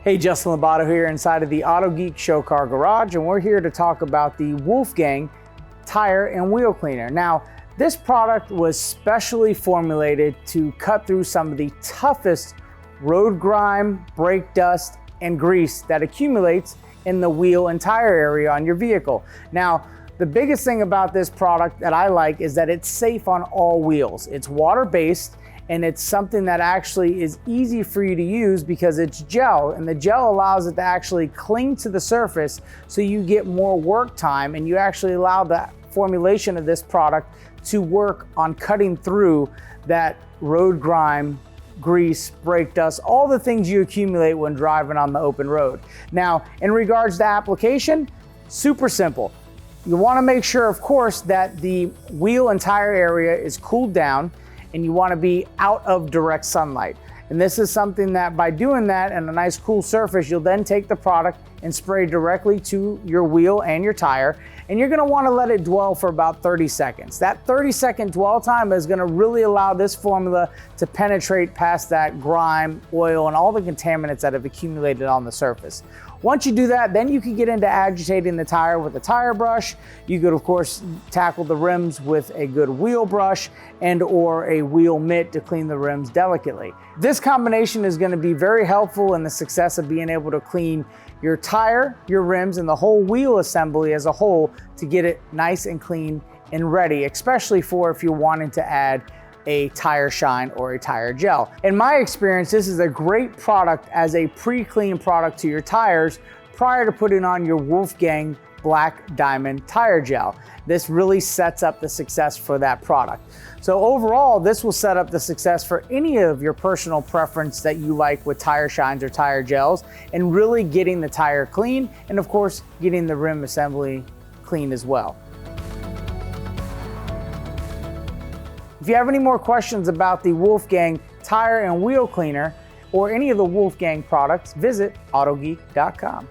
Hey, Justin Labato here inside of the Autogeek Show Car Garage, and we're here to talk about the Wolfgang Tire and Wheel Cleaner. Now, this product was specially formulated to cut through some of the toughest road grime, brake dust, and grease that accumulates in the wheel and tire area on your vehicle. Now, the biggest thing about this product that I like is that it's safe on all wheels. It's water-based, and it's something that actually is easy for you to use because it's gel, and the gel allows it to actually cling to the surface so you get more work time, and you actually allow the formulation of this product to work on cutting through that road grime, grease, brake dust, all the things you accumulate when driving on the open road. Now, in regards to application, super simple. You want to make sure, of course, that the wheel and tire area is cooled down, and you want to be out of direct sunlight. And this is something that by doing that and a nice cool surface, you'll then take the product and spray directly to your wheel and your tire, and you're going to want to let it dwell for about 30 seconds. That 30-second dwell time is going to really allow this formula to penetrate past that grime, oil, and all the contaminants that have accumulated on the surface. Once you do that, then you can get into agitating the tire with a tire brush. You could, of course, tackle the rims with a good wheel brush and or a wheel mitt to clean the rims delicately. This combination is going to be very helpful in the success of being able to clean your tire, your rims, and the whole wheel assembly as a whole to get it nice and clean and ready, especially for if you're wanting to add a tire shine or a tire gel. In my experience, this is a great product as a pre-clean product to your tires prior to putting on your Wolfgang Black Diamond tire gel. This really sets up the success for that product. So overall, this will set up the success for any of your personal preference that you like with tire shines or tire gels, and really getting the tire clean, and of course, getting the rim assembly clean as well. If you have any more questions about the Wolfgang Tire and Wheel Cleaner or any of the Wolfgang products, visit autogeek.com.